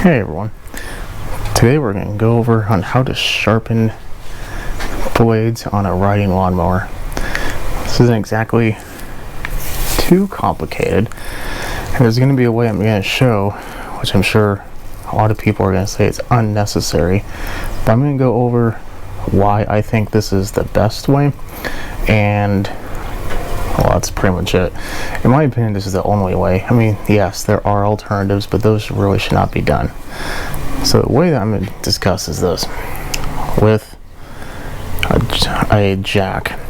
Hey everyone, today we're going to go over on how to sharpen blades on a riding lawnmower. This isn't exactly too complicated, and there's going to be a way I'm going to show, which I'm sure a lot of people are going to say it's unnecessary, but I'm going to go over why I think this is the best way, and well, that's pretty much it. In my opinion, this is the only way. I mean, yes, there are alternatives, but those really should not be done. So the way that I'm going to discuss is this. With a jack.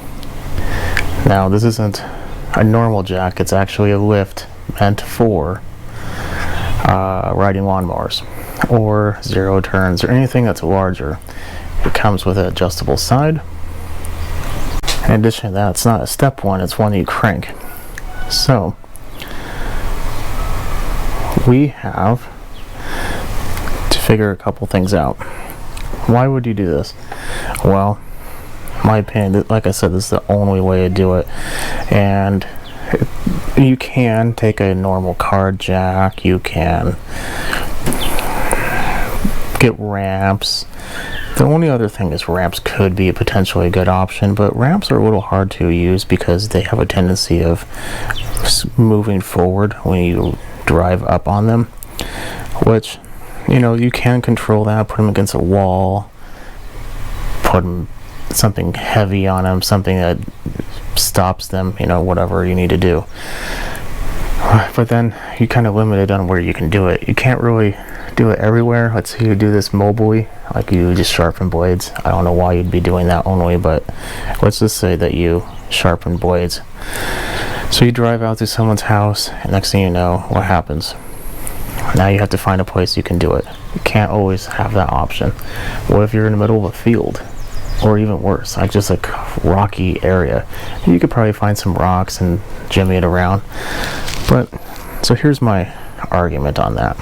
Now, this isn't a normal jack. It's actually a lift meant for riding lawnmowers or zero turns or anything that's larger. It comes with an adjustable side. In addition to that, it's not a step one, it's one you crank. So, we have to figure a couple things out. Why would you do this? Well, in my opinion, like I said, this is the only way to do it. And you can take a normal car jack, you can get ramps. The only other thing is ramps could be potentially a good option, but ramps are a little hard to use because they have a tendency of moving forward when you drive up on them, which, you know, you can control that, put them against a wall, put something heavy on them, something that stops them, you know, whatever you need to do. But then you're kind of limited on where you can do it. You can't really do it everywhere. Let's say you do this mobily, like you just sharpen blades. I don't know why you'd be doing that only, but let's just say that you sharpen blades. So you drive out to someone's house, and next thing you know, what happens? Now you have to find a place you can do it. You can't always have that option. What if you're in the middle of a field? Or even worse, like just a rocky area. You could probably find some rocks and jimmy it around. But, so here's my argument on that.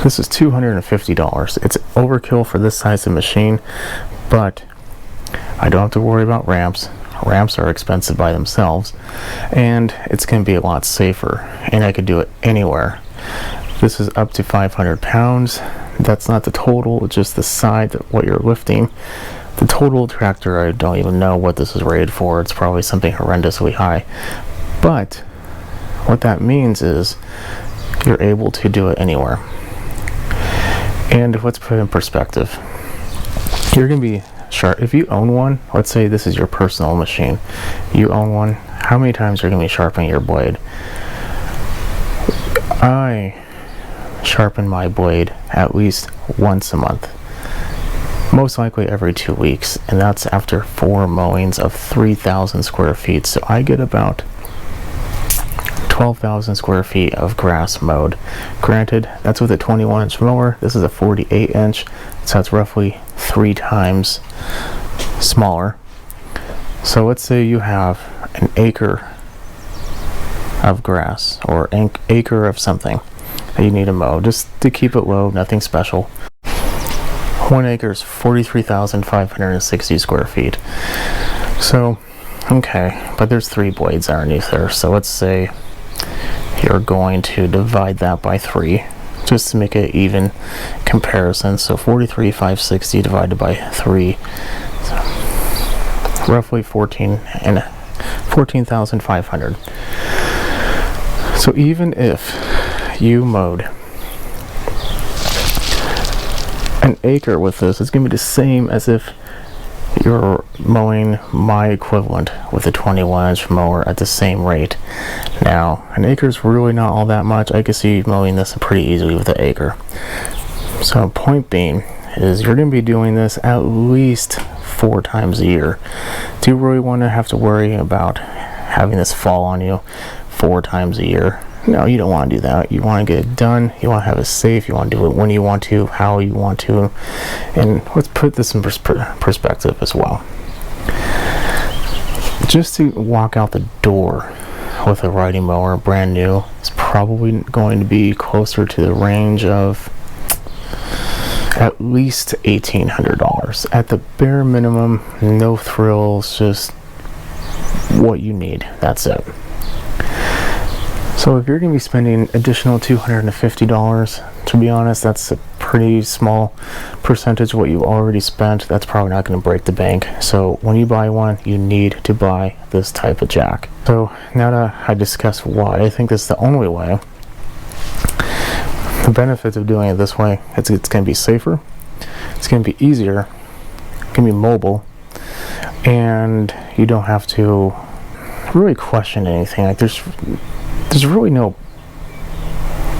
This is $250. It's overkill for this size of machine, but I don't have to worry about ramps. Ramps are expensive by themselves, and it's going to be a lot safer, and I could do it anywhere. This is up to 500 pounds. That's not the total, it's just the side, what you're lifting. The total tractor, I don't even know what this is rated for. It's probably something horrendously high. But what that means is you're able to do it anywhere. And let's put it in perspective. You're going to be sharp. If you own one, let's say this is your personal machine. You own one. How many times are you going to be sharpening your blade? I sharpen my blade at least once a month. Most likely every 2 weeks. And that's after 4 mowings of 3,000 square feet. So I get about 12,000 square feet of grass mowed. Granted, that's with a 21-inch mower. This is a 48-inch, so that's roughly 3 times smaller. So let's say you have an acre of grass, or an acre of something that you need to mow, just to keep it low, nothing special. 1 acre is 43,560 square feet. So, okay, but there's 3 blades underneath there, so let's say you're going to divide that by 3 just to make it even comparison. So 43,560 divided by 3, so roughly 14,500. So even if you mowed an acre with this, it's going to be the same as if you're mowing my equivalent with a 21-inch mower at the same rate. Now, an acre is really not all that much. I could see mowing this pretty easily with an acre. So, point being is you're going to be doing this at least 4 times a year. Do you really want to have to worry about having this fall on you 4 times a year? No, you don't want to do that. You want to get it done. You want to have it safe. You want to do it when you want to, how you want to. And let's put this in perspective as well. Just to walk out the door with a riding mower, brand new, is probably going to be closer to the range of at least $1,800. At the bare minimum, no thrills, just what you need. That's it. So if you're going to be spending additional $250 to to be honest, that's a pretty small percentage of what you already spent. That's probably not going to break the bank. So when you buy one, you need to buy this type of jack. So now that I discussed why I think this is the only way, the benefits of doing it this way, it's going to be safer, it's going to be easier, it can be mobile, and you don't have to really question anything. Like there's really no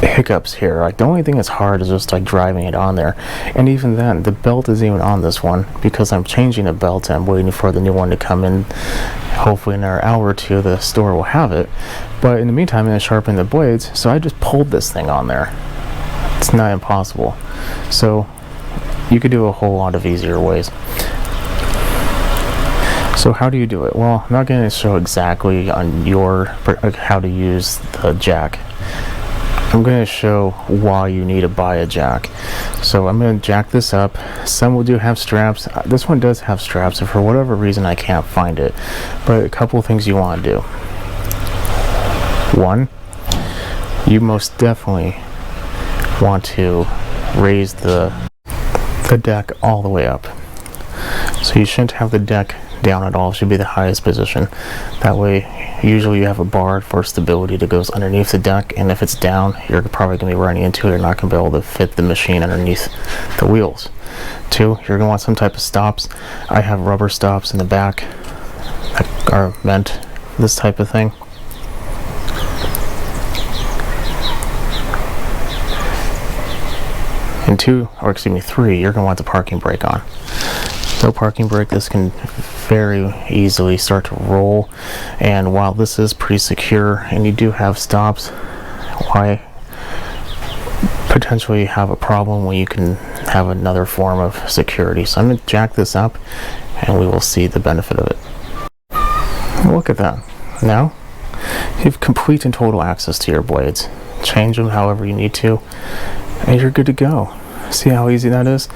hiccups here. Like the only thing that's hard is just like driving it on there, and even then the belt isn't even on this one because I'm changing the belt and I'm waiting for the new one to come in. Hopefully in an hour or two the store will have it, but in the meantime I'm going to sharpen the blades, so I just pulled this thing on there. It's not impossible. So you could do a whole lot of easier ways. So how do you do it? Well, I'm not going to show exactly on how to use the jack. I'm going to show why you need to buy a jack. So I'm going to jack this up. Some will have straps. This one does have straps, and for whatever reason I can't find it. But a couple of things you want to do. One, you most definitely want to raise the deck all the way up. So you shouldn't have the deck down at all. It should be the highest position. That way, usually you have a bar for stability that goes underneath the deck, and if it's down, you're probably going to be running into it. You're not going to be able to fit the machine underneath the wheels. Two, you're going to want some type of stops. I have rubber stops in the back that are meant for this type of thing. And three, you're going to want the parking brake on. No parking brake, this can very easily start to roll, and while this is pretty secure and you do have stops, why potentially have a problem when you can have another form of security? So I'm going to jack this up and we will see the benefit of it. Look at that. Now you have complete and total access to your blades. Change them however you need to and you're good to go. See how easy that is?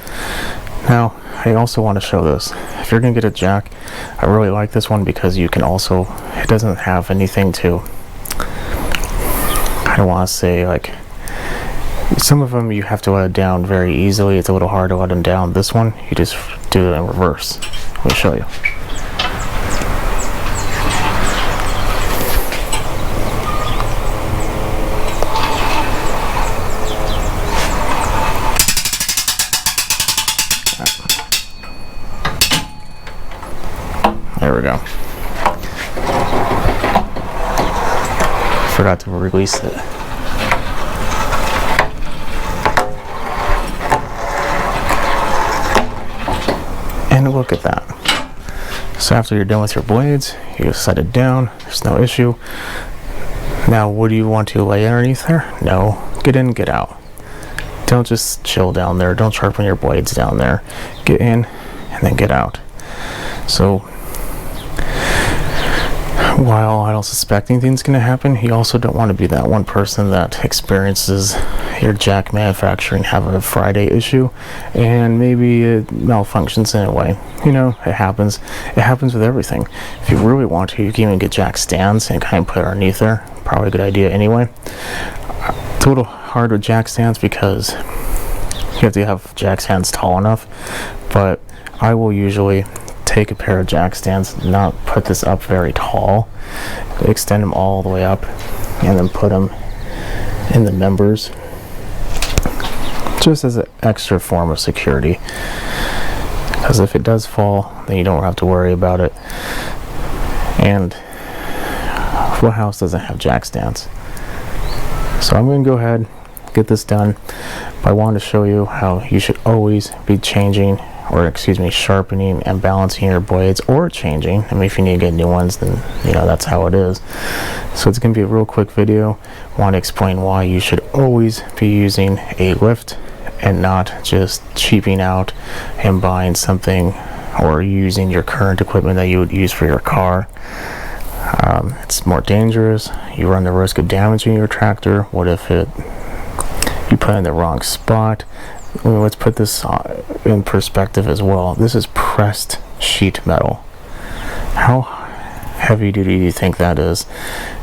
Now I also want to show this. If you're going to get a jack, I really like this one because you can also, it doesn't have anything to, I don't want to say, like, some of them you have to let it down very easily. It's a little hard to let them down. This one, you just do it in reverse. Let me show you. There we go. Forgot to release it. And look at that. So after you're done with your blades, you set it down. There's no issue. Now, what do you want to lay underneath there? No. Get in, get out. Don't just chill down there. Don't sharpen your blades down there. Get in and then get out. So while I don't suspect anything's going to happen, you also don't want to be that one person that experiences your jack manufacturing have a Friday issue and maybe it malfunctions in a way. You know, it happens. It happens with everything. If you really want to, you can even get jack stands and kind of put it underneath there. Probably a good idea anyway. It's a little hard with jack stands because you have to have jack stands tall enough, but I will usually take a pair of jack stands, not put this up very tall, extend them all the way up, and then put them in the members just as an extra form of security, because if it does fall, then you don't have to worry about it. And what house doesn't have jack stands? So I'm going to go ahead, get this done, but I wanted to show you how you should always be changing, or excuse me, sharpening and balancing your blades, or changing. I mean, if you need to get new ones, then you know that's how it is. So it's going to be a real quick video. I want to explain why you should always be using a lift and not just cheaping out and buying something or using your current equipment that you would use for your car. It's more dangerous. You run the risk of damaging your tractor. What if you put it in the wrong spot? Well, let's put this in perspective as well. This is pressed sheet metal. How heavy duty do you think that is?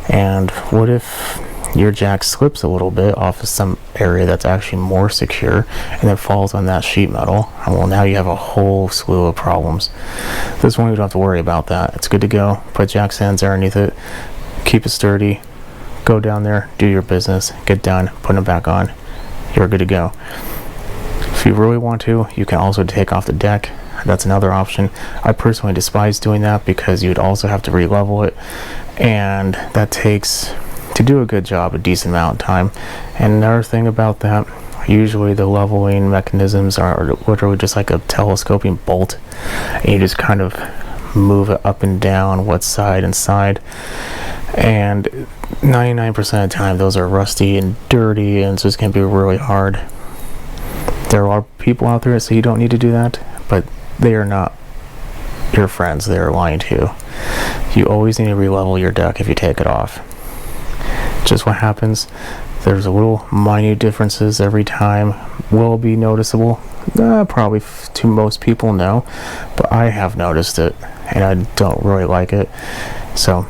And what if your jack slips a little bit off of some area that's actually more secure and then falls on that sheet metal, and well, now you have a whole slew of problems. This one you don't have to worry about that. It's good to go. Put jack stands underneath it, keep it sturdy, go down there, do your business, get done, put them back on, you're good to go. If you really want to, you can also take off the deck. That's another option. I personally despise doing that because you'd also have to re-level it, and that takes, to do a good job, a decent amount of time. And another thing about that, usually the leveling mechanisms are literally just like a telescoping bolt, and you just kind of move it up and down, what side and side, and 99% of the time those are rusty and dirty, and it's just going to be really hard. There are people out there that say you don't need to do that, but they are not your friends. They are lying to you. You always need to re-level your deck if you take it off. Just what happens, there's a little minute differences every time, will be noticeable. Probably to most people, no, but I have noticed it, and I don't really like it. So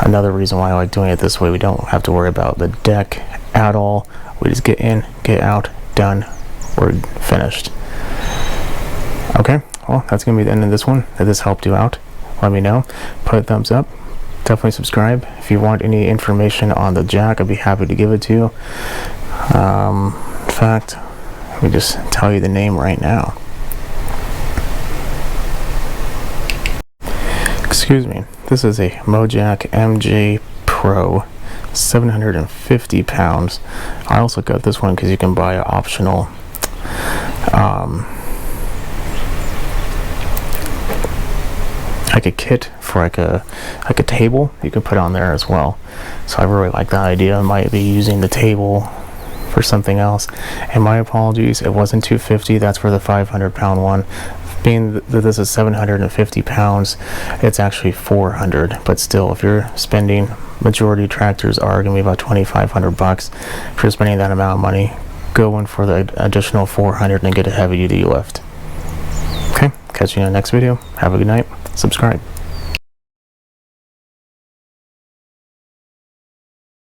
another reason why I like doing it this way, we don't have to worry about the deck at all. We just get in, get out, done, we're finished. Okay, well, that's gonna be the end of this one. If this helped you out, let me know. Put a thumbs up, definitely subscribe. If you want any information on the jack, I'd be happy to give it to you. In fact, let me just tell you the name right now. Excuse me, this is a Mojack MJ Pro, 750 pounds. I also got this one because you can buy an optional like a kit for like a table you can put on there as well. So I really like that idea. I might be using the table for something else. And my apologies, it wasn't 250, that's for the 500-pound one. Being that this is 750 pounds, it's actually 400, but still, if you're spending, majority tractors are going to be about 2,500 bucks. If you're spending that amount of money, go in for the additional 400 and get a heavy duty lift. Okay, catch you in the next video. Have a good night. Subscribe.